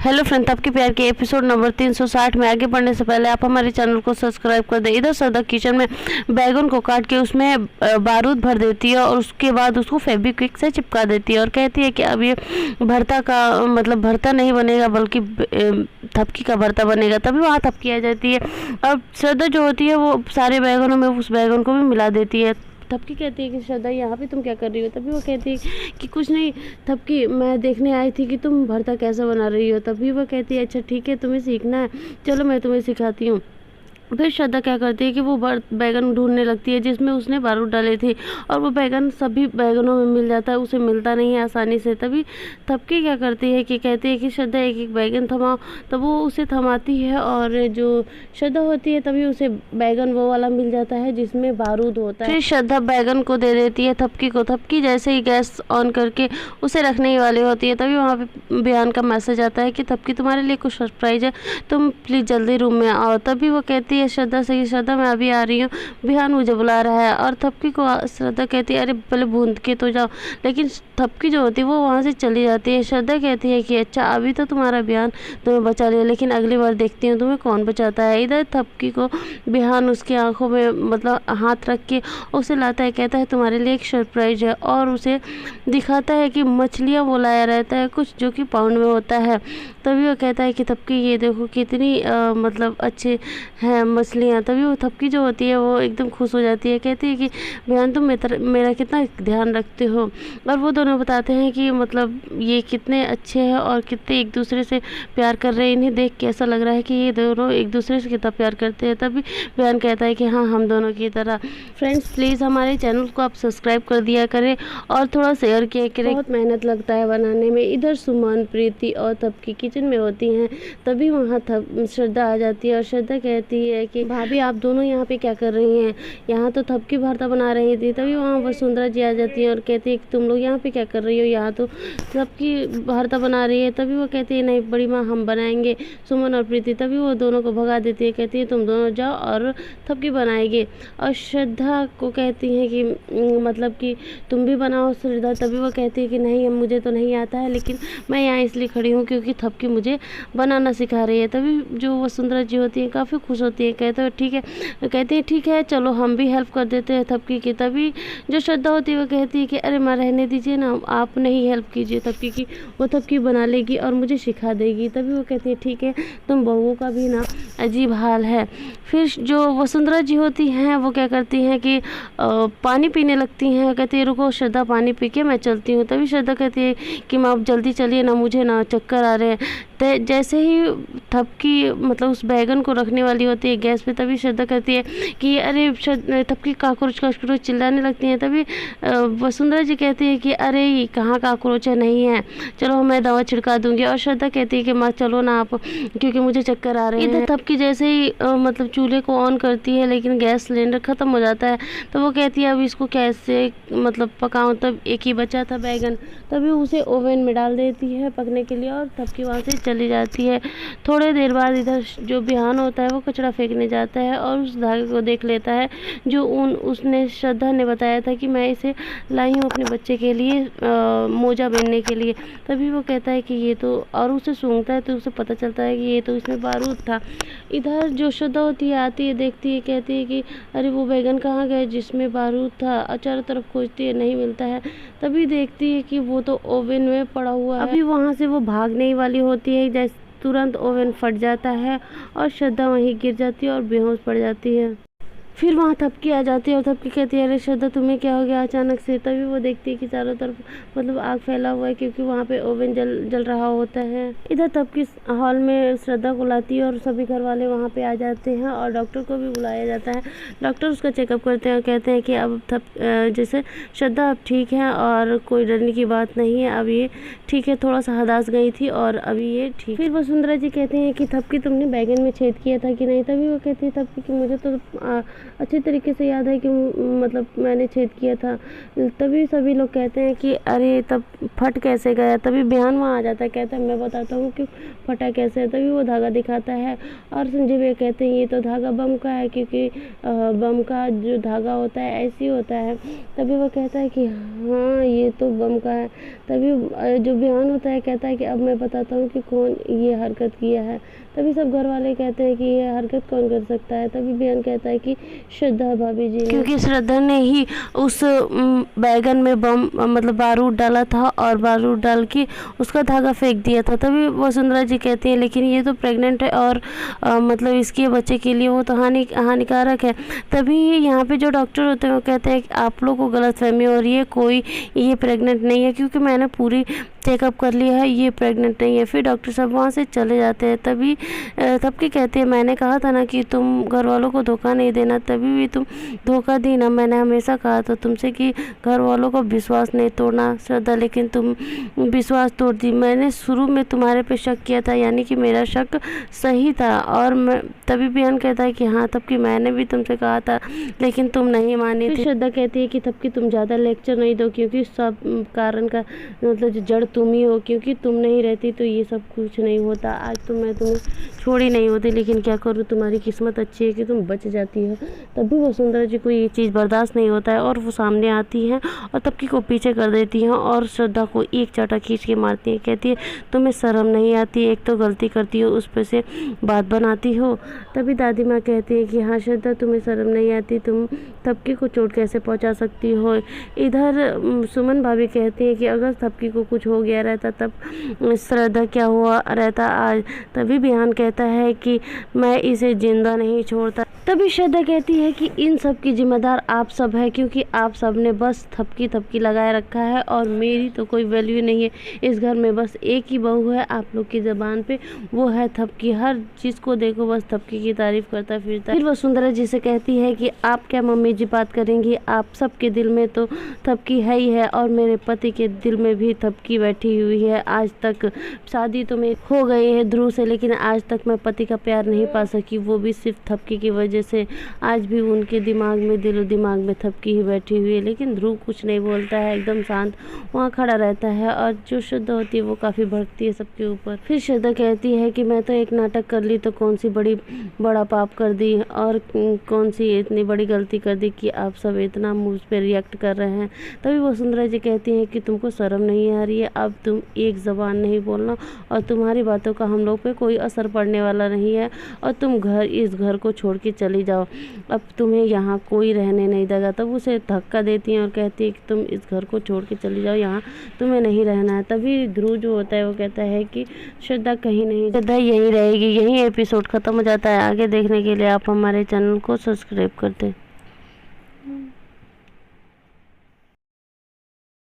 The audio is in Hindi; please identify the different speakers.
Speaker 1: हेलो फ्रेंड, आपके प्यार के एपिसोड नंबर 360 में आगे बढ़ने से पहले आप हमारे चैनल को सब्सक्राइब कर दें। इधर श्रद्धा किचन में बैगन को काट के उसमें बारूद भर देती है और उसके बाद उसको फेविक्विक से चिपका देती है और कहती है कि अब ये भरता का मतलब भरता नहीं बनेगा बल्कि थपकी का भरता बनेगा। तभी वहाँ थपकी आ जाती है और श्रद्धा जो होती है वो सारे बैगनों में उस बैगन को भी मिला देती है। थपकी कहती है कि श्रद्धा यहाँ पे तुम क्या कर रही हो? तभी वो कहती है कि कुछ नहीं थपकी, मैं देखने आई थी कि तुम भरता कैसे बना रही हो। तभी वो कहती है अच्छा ठीक है, तुम्हें सीखना है, चलो मैं तुम्हें सिखाती हूँ। फिर श्रद्धा क्या करती है कि वो बैगन ढूंढने लगती है जिसमें उसने बारूद डाले थे और वो बैगन सभी बैगनों में मिल जाता है, उसे मिलता नहीं है आसानी से। तभी थपकी क्या करती है कि कहती है कि श्रद्धा एक एक बैगन थमाओ। तब वो उसे थमाती है और जो श्रद्धा होती है तभी उसे बैगन वो वाला मिल जाता है जिसमें बारूद होता है। फिर श्रद्धा बैगन को दे देती है थपकी को। थपकी जैसे ही गैस ऑन करके उसे रखने ही वाली होती है तभी वहाँ पे बिहान का मैसेज आता है कि थपकी तुम्हारे लिए कुछ सरप्राइज है, तुम प्लीज़ जल्दी रूम में आओ। तभी वो कहती है श्रद्धा से कि श्रद्धा मैं अभी आ रही हूँ, बिहान मुझे बुला रहा है। और थपकी को श्रद्धा कहती है अरे पहले बूंद के तो जाओ, लेकिन थपकी जो होती है वो वहाँ से चली जाती है। श्रद्धा कहती है कि अच्छा अभी तो तुम्हारा बिहान तुम्हें बचा लिया, लेकिन अगली बार देखती हूँ तुम्हें कौन बचाता है। इधर थपकी को बिहान उसकी आंखों में मतलब हाथ रख के उसे लाता है, कहता है तुम्हारे लिए एक सरप्राइज है और उसे दिखाता है कि मछलियाँ वो लाया रहता है कुछ जो कि पाउंड में होता है। तभी वो कहता है कि थपकी ये देखो कितनी मतलब अच्छे हैं मछलियाँ। तभी वो थपकी जो होती है वो एकदम खुश हो जाती है, कहती है कि बहन तुम मेरा कितना ध्यान रखते हो। और वो दोनों बताते हैं कि मतलब ये कितने अच्छे हैं और कितने एक दूसरे से प्यार कर रहे हैं, इन्हें देख के ऐसा लग रहा है कि ये दोनों एक दूसरे से कितना प्यार करते हैं। तभी बहन कहता है कि हाँ हम दोनों की तरह। फ्रेंड्स प्लीज़ हमारे चैनल को आप सब्सक्राइब कर दिया करें और थोड़ा शेयर किया करें, बहुत मेहनत लगता है बनाने में। इधर सुमन, प्रीति और थपकी किचन में होती हैं तभी वहाँ श्रद्धा आ जाती है और श्रद्धा कहती है कि भाभी आप दोनों यहाँ पे क्या कर रही हैं? यहाँ तो थपकी भरता बना रही थी। तभी वहाँ वसुंधरा जी आ जाती है और कहती है कि तुम लोग यहाँ पे क्या कर रही हो? यहाँ तो थपकी भरता बना रही है। तभी वो कहती है नहीं बड़ी माँ हम बनाएंगे, सुमन और प्रीति। तभी वो दोनों को भगा देती है, कहती है तुम दोनों जाओ और थपकी बनाएंगे। और श्रद्धा को कहती है कि मतलब कि तुम भी बनाओ श्रद्धा। तभी वो कहती है कि नहीं मुझे तो नहीं आता है, लेकिन मैं यहाँ इसलिए खड़ी हूँ क्योंकि थपकी मुझे बनाना सिखा रही है। तभी जो वसुंधरा जी होती है काफ़ी खुश होती है, कहते हैं ठीक है, कहती है ठीक है चलो हम भी हेल्प कर देते हैं थपकी की। तभी जो श्रद्धा होती है वो कहती है कि अरे माँ रहने दीजिए ना, आप नहीं हेल्प कीजिए थपकी की, वो थपकी बना लेगी और मुझे सिखा देगी। तभी वो कहती है ठीक है, तुम बहुओं का भी ना अजीब हाल है। फिर जो वसुंधरा जी होती हैं वो क्या करती हैं कि पानी पीने लगती हैं, कहती है रुको श्रद्धा पानी पी के मैं चलती हूँ। तभी श्रद्धा कहती है कि माँ आप जल्दी चलिए ना, मुझे ना चक्कर आ रहे हैं। तो जैसे ही थपकी मतलब उस बैगन को रखने वाली होती है गैस पे, तभी श्रद्धा कहती है कि अरे थपकी काकरोच काकरोच चिल्लाने लगती हैं। तभी वसुंधरा जी कहती है कि अरे ये कहाँ काकरोच है, नहीं है, चलो मैं दवा छिड़का दूंगी। और श्रद्धा कहती है कि माँ चलो ना आप, क्योंकि मुझे चक्कर आ रहे हैं। इधर थपकी जैसे ही मतलब चूल्हे को ऑन करती है लेकिन गैस सिलेंडर ख़त्म हो जाता है, तो वो कहती है अब इसको कैसे मतलब पकाऊं, तब एक ही बचा था बैगन। तभी उसे ओवन में डाल देती है पकने के लिए और थपकी वहाँ से चली जाती है। थोड़ी देर बाद इधर जो बिहान होता है वो कचरा फेंकने जाता है और उस धागे को देख लेता है जो उसने श्रद्धा ने बताया था कि मैं इसे लाई हूँ अपने बच्चे के लिए मोजा पहनने के लिए। तभी वो कहता है कि ये तो, और उसे सूंघता है तो उसे पता चलता है कि ये तो इसमें बारूद था। इधर जो श्रद्धा होती है आती है, देखती है, कहती है कि अरे वो बैगन कहाँ गए जिसमें बारूद था। और चारों तरफ खोजती है, नहीं मिलता है। तभी देखती है कि वो तो ओवन में पड़ा हुआ है। अभी वहाँ से वो भागने ही वाली होती है, जैसे तुरंत ओवन फट जाता है और श्रद्धा वहीं गिर जाती है और बेहोश पड़ जाती है। फिर वहाँ थपकी आ जाती है और थपकी कहती है अरे श्रद्धा तुम्हें क्या हो गया अचानक से? तभी वो देखती है कि चारों तरफ मतलब आग फैला हुआ है क्योंकि वहाँ पे ओवन जल रहा होता है। इधर थपकी हॉल में श्रद्धा को लाती है और सभी घर वाले वहाँ पे आ जाते हैं और डॉक्टर को भी बुलाया जाता है। डॉक्टर उसका चेकअप करते हैं और कहते हैं कि अब जैसे श्रद्धा अब ठीक है और कोई डरने की बात नहीं है, अब ये ठीक है, थोड़ा सा हदास गई थी और अभी ये ठीक। फिर वसुंधरा जी कहते हैं कि थपकी तुमने बैगन में छेद किया था कि नहीं? तभी वो कहती है थपकी कि मुझे तो अच्छी तरीके से याद है कि मतलब मैंने छेद किया था। तभी सभी लोग कहते हैं कि अरे तब फट कैसे गया। तभी बिहान वहाँ आ जाता है, कहता है मैं बताता हूँ कि फटा कैसे है। तभी वो धागा दिखाता है और संजय भैया कहते हैं ये तो धागा बम का है, क्योंकि बम का जो धागा होता है ऐसे ही होता है। तभी वो कहता है कि हाँ ये तो बम का है। तभी जो बिहान होता है कहता है कि अब मैं बताता हूँ कि कौन ये हरकत किया है। तभी सब घर वाले कहते हैं कि ये हरकत कौन कर सकता है। तभी बिहान कहता है कि श्रद्धा भाभी जी ने, क्योंकि श्रद्धा ने ही उस बैगन में बम मतलब बारूद डाला था और बारूद डाल के उसका धागा फेंक दिया था। तभी वसुंधरा जी कहती है लेकिन ये तो प्रेग्नेंट है और मतलब इसके बच्चे के लिए वो तो हानिकारक है। तभी यहाँ पे जो डॉक्टर होते हैं वो कहते हैं कि आप लोग को गलतफहमी हो रही है, कोई ये प्रेग्नेंट नहीं है, क्योंकि मैंने पूरी चेकअप कर लिया है, ये प्रेग्नेंट नहीं है। फिर डॉक्टर साहब वहाँ से चले जाते हैं। तभी सबकी कहती है मैंने कहा था ना कि तुम घर वालों को धोखा नहीं देना, तभी भी तुम धोखा दी ना। मैंने हमेशा कहा था तुमसे कि घर वालों को विश्वास नहीं तोड़ना श्रद्धा, लेकिन तुम विश्वास तोड़ दी। मैंने शुरू में तुम्हारे पे शक किया था, यानी कि मेरा शक सही था। और मैं तभी बिहान कहता है कि हाँ तब कि मैंने भी तुमसे कहा था लेकिन तुम नहीं मानी थी। श्रद्धा कहती है कि तब कि तुम ज़्यादा लेक्चर नहीं दो, क्योंकि सब कारण का मतलब जो जड़ तुम ही हो, क्योंकि तुम नहीं रहती तो ये सब कुछ नहीं होता। आज तो मैं तुम्हें छोड़ी नहीं होती, लेकिन क्या करूँ तुम्हारी किस्मत अच्छी है कि तुम बच जाती हो। तभी वसुंधरा जी को ये चीज़ बर्दाश्त नहीं होता है और वो सामने आती हैं और तबकी को पीछे कर देती हैं और श्रद्धा को एक चाटा खींच के मारती है। कहती है तुम्हें शर्म नहीं आती, एक तो गलती करती हो उस पर से बात बनाती हो। तभी दादी माँ कहती है कि हाँ श्रद्धा तुम्हें शर्म नहीं आती, तुम तबकी को चोट कैसे पहुँचा सकती हो। इधर सुमन भाभी कहती है कि अगर तबकी को कुछ हो गया रहता तब श्रद्धा क्या हुआ रहता आज। तभी बिहान कहता है कि मैं इसे जिंदा नहीं छोड़ता। तभी श्रद्धा कहती है कि इन सब की जिम्मेदार आप सब है, क्योंकि आप सब ने बस थपकी लगाए रखा है और मेरी तो कोई वैल्यू नहीं है। इस घर में बस एक ही बहू है आप लोग की ज़बान पे, वो है थपकी। हर चीज़ को देखो बस थपकी की तारीफ करता फिरता है। फिर वसुंधरा जी से कहती है कि आप क्या मम्मी जी बात करेंगी, आप सबके दिल में तो थपकी है ही है और मेरे पति के दिल में भी थपकी बैठी हुई है। आज तक शादी तो मेरी हो गई है ध्रुव से, लेकिन आज तक मैं पति का प्यार नहीं पा सकी, वो भी सिर्फ थपकी की वजह से। आज भी उनके दिमाग में दिलो दिमाग में थपकी ही बैठी हुई है। लेकिन ध्रुव कुछ नहीं बोलता है, एकदम शांत वहाँ खड़ा रहता है और जो श्रद्धा होती है वो काफ़ी भड़कती है सबके ऊपर। फिर श्रद्धा कहती है कि मैं तो एक नाटक कर ली तो कौन सी बड़ा पाप कर दी और कौन सी इतनी बड़ी गलती कर दी कि आप सब इतना मुझ पर रिएक्ट कर रहे हैं। तभी वसुंधरा जी कहती हैं कि तुमको शर्म नहीं आ रही है, अब तुम एक ज़बान नहीं बोलना और तुम्हारी बातों का हम लोग पे कोई असर पड़ने वाला नहीं है और तुम इस घर को छोड़ के चली जाओ, अब तुम्हें यहाँ कोई रहने नहीं देगा। तब उसे धक्का देती हैं और कहती है कि तुम इस घर को छोड़ के चली जाओ, यहाँ तुम्हें नहीं रहना है। तभी ध्रुव जो होता है वो कहता है कि श्रद्धा कहीं नहीं, श्रद्धा यहीं रहेगी। यहीं एपिसोड ख़त्म हो जाता है। आगे देखने के लिए आप हमारे चैनल को सब्सक्राइब कर दें।